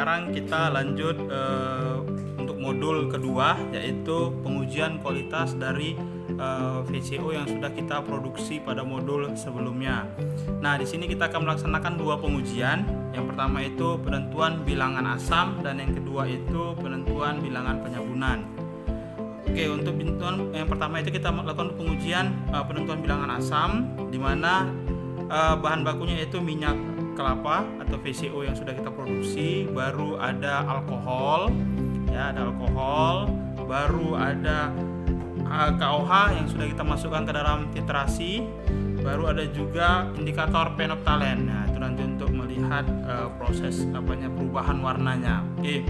sekarang kita lanjut untuk modul kedua, yaitu pengujian kualitas dari VCO yang sudah kita produksi pada modul sebelumnya. Nah, di sini kita akan melaksanakan dua pengujian. Yang pertama itu penentuan bilangan asam dan yang kedua itu penentuan bilangan penyabunan. Oke, untuk penentuan yang pertama itu kita melakukan pengujian penentuan bilangan asam, di mana bahan bakunya itu minyak kelapa atau VCO yang sudah kita produksi, baru ada alkohol, ya ada alkohol, baru ada KOH yang sudah kita masukkan ke dalam titrasi, baru ada juga indikator phenolphthalein. Nah, itu nanti untuk melihat proses perubahan warnanya. Oke.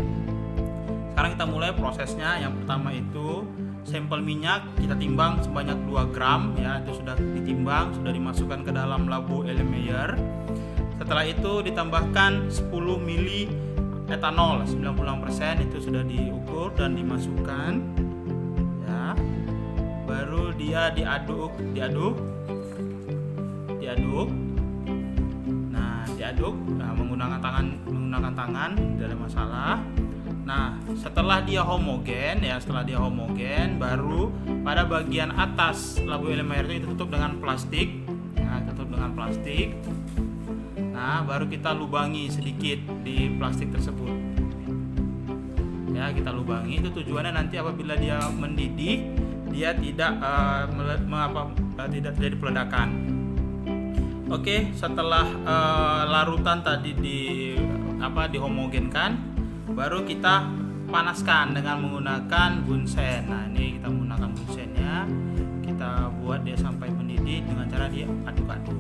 Sekarang kita mulai prosesnya. Yang pertama itu sampel minyak kita timbang sebanyak 2 gram, ya itu sudah ditimbang, sudah dimasukkan ke dalam labu Erlenmeyer. Setelah itu ditambahkan 10 mili etanol 96%, itu sudah diukur dan dimasukkan, ya. Baru dia diaduk. Nah, diaduk menggunakan tangan, tidak ada masalah. Nah, setelah dia homogen, baru pada bagian atas labu Erlenmeyer itu tutup dengan plastik, ya, Nah, baru kita lubangi sedikit di plastik tersebut. Ya, kita lubangi, itu tujuannya nanti apabila dia mendidih, dia tidak tidak terjadi peledakan. Oke, setelah larutan tadi dihomogenkan, baru kita panaskan dengan menggunakan bunsen. Nah, ini kita menggunakan bunsennya, kita buat dia sampai mendidih dengan cara dia aduk-aduk.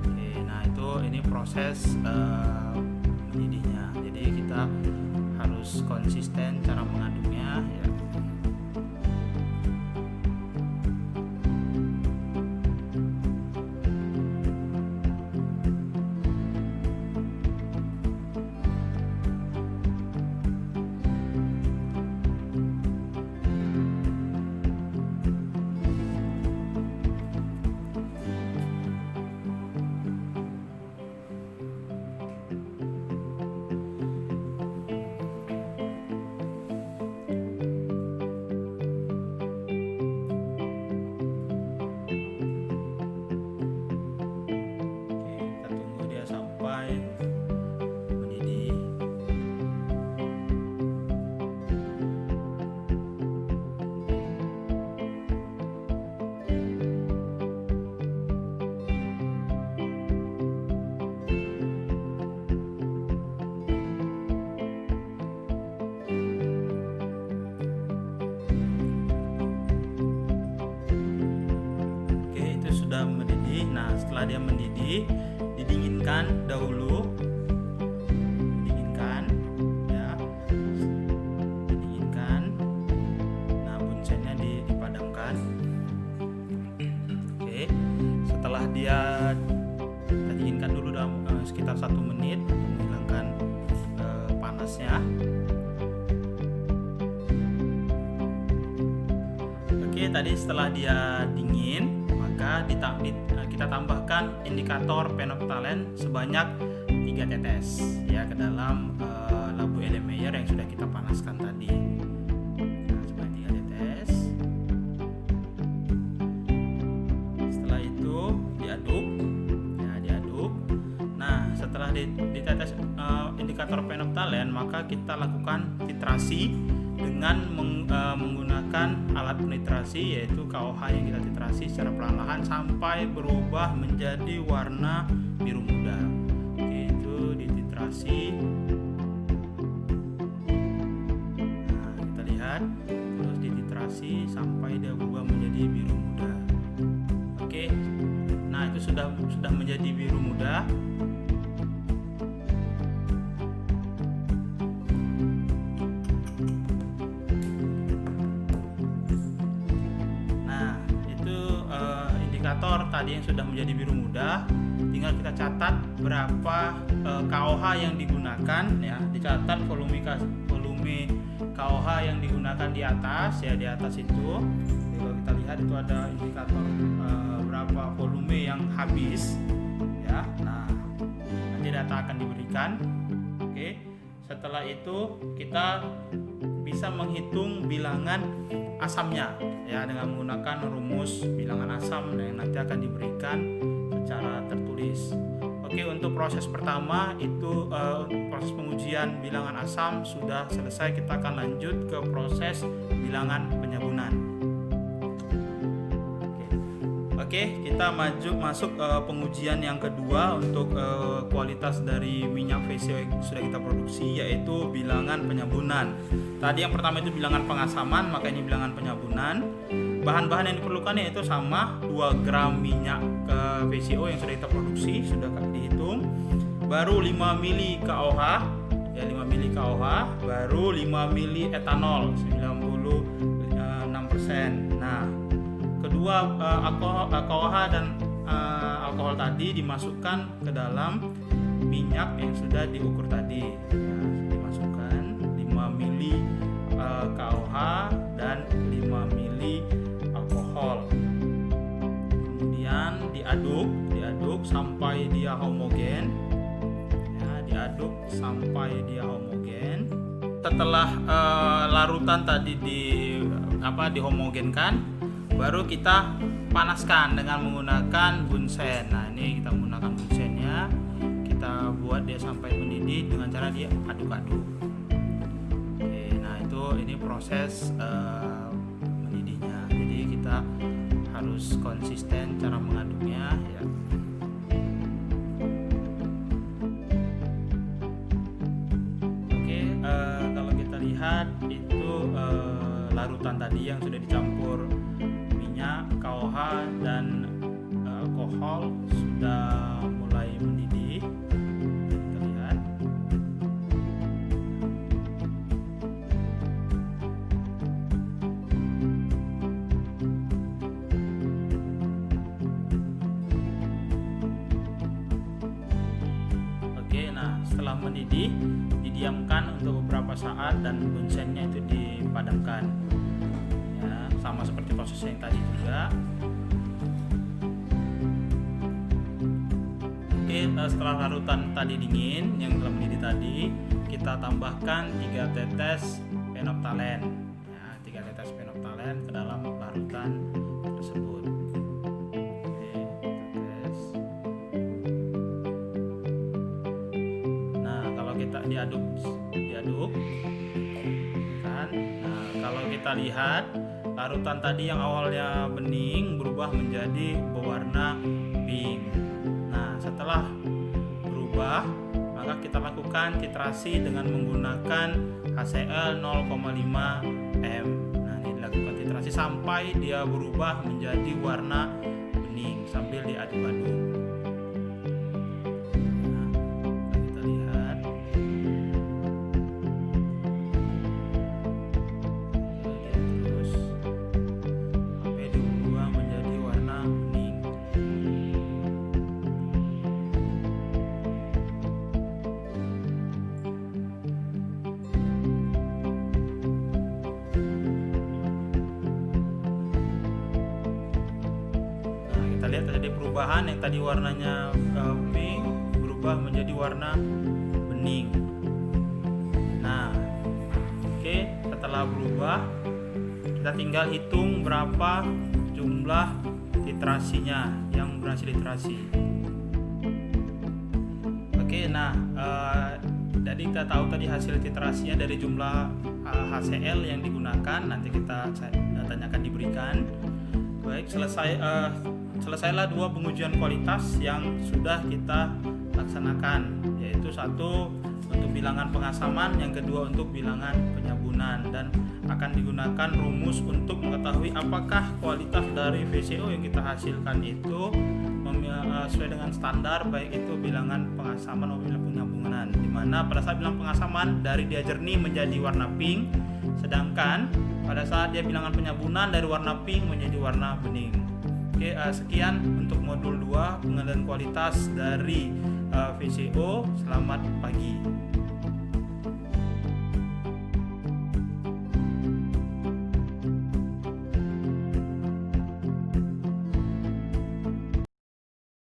Oke, nah ini proses mendidihnya. Jadi kita harus konsisten cara mengaduknya, ya. Sudah mendidih. Nah, setelah dia mendidih, didinginkan dahulu, ya, nah bunsennya dipadamkan. Oke, setelah dia kita dinginkan dulu dalam sekitar 1 menit menghilangkan panasnya. Oke, tadi setelah dia dingin, kita tambahkan indikator phenolphthalein sebanyak 3 tetes, ya, ke dalam labu Erlenmeyer yang sudah kita panaskan tadi. Nah, sebanyak 3 tetes. Setelah itu diaduk. Nah, setelah ditetes indikator phenolphthalein, maka kita lakukan titrasi dengan menggunakan alat penitrasi, yaitu KOH yang kita titrasi secara perlahan sampai berubah menjadi warna biru muda. Oke, itu dititrasi. Nah, kita lihat terus dititrasi sampai dia berubah menjadi biru muda. Oke, nah itu sudah menjadi biru muda. Tadi yang sudah menjadi biru muda, tinggal kita catat berapa KOH yang digunakan, ya, dicatat volume KOH yang digunakan di atas, ya, di atas itu. Jadi, kalau kita lihat itu ada indikator berapa volume yang habis, ya. Nah, nanti data akan diberikan. Oke. setelah itu kita bisa menghitung bilangan asamnya ya dengan menggunakan rumus bilangan asam yang nanti akan diberikan secara tertulis. Oke, untuk proses pertama itu proses pengujian bilangan asam sudah selesai. Kita akan lanjut ke proses bilangan penyabunan. Oke, kita masuk pengujian yang kedua untuk kualitas dari minyak VCO yang sudah kita produksi, yaitu bilangan penyabunan. Tadi yang pertama itu bilangan pengasaman, maka ini bilangan penyabunan. Bahan-bahan yang diperlukan yaitu sama 2 gram minyak VCO yang sudah kita produksi, sudah dihitung. Baru 5 mili KOH, ya 5 mili KOH, baru 5 mili etanol 96%. Nah, kedua KOH dan alkohol tadi dimasukkan ke dalam minyak yang sudah diukur tadi. Nah, dimasukkan 5 mili KOH dan 5 mili alkohol. Kemudian diaduk sampai dia homogen. Ya, diaduk sampai dia homogen. Setelah larutan tadi dihomogenkan, baru kita panaskan dengan menggunakan bunsen. Nah, ini kita menggunakan bunsennya, kita buat dia sampai mendidih dengan cara diaduk-aduk. Oke, nah ini proses mendidihnya. Jadi kita harus konsisten cara mengaduknya ya. Oke, kalau kita lihat itu larutan tadi yang sudah dicampur minyak, KOH dan alkohol sudah mulai mendidih. Kita lihat. Oke, nah setelah mendidih didiamkan untuk beberapa saat dan bunsennya itu dipadamkan. Sama seperti proses yang tadi juga. Oke, setelah larutan tadi dingin yang telah mendidih tadi, kita tambahkan 3 tetes phenolphthalein ya, 3 tetes phenolphthalein ke dalam larutan tersebut. Oke, tetes. Nah, kalau kita diaduk kan. Nah, kalau kita lihat larutan tadi yang awalnya bening berubah menjadi berwarna pink. Nah, setelah berubah, maka kita lakukan titrasi dengan menggunakan HCl 0,5 m. Nah, ini dilakukan titrasi sampai dia berubah menjadi warna bening sambil diaduk-aduk. Lihat ada perubahan, yang tadi warnanya pink berubah menjadi warna bening. Nah, oke, setelah berubah kita tinggal hitung berapa jumlah titrasinya yang berhasil titrasi. Oke, nah jadi kita tahu tadi hasil titrasinya dari jumlah HCl yang digunakan, nanti datanya akan diberikan. Baik, selesailah 2 pengujian kualitas yang sudah kita laksanakan, yaitu satu untuk bilangan pengasaman, yang kedua untuk bilangan penyabunan, dan akan digunakan rumus untuk mengetahui apakah kualitas dari VCO yang kita hasilkan itu sesuai dengan standar, baik itu bilangan pengasaman maupun penyabunan, di mana pada saat bilangan pengasaman dari dia jernih menjadi warna pink, sedangkan pada saat dia bilangan penyabunan dari warna pink menjadi warna bening. Oke, sekian untuk modul 2 pengendalian kualitas dari VCO. Selamat pagi.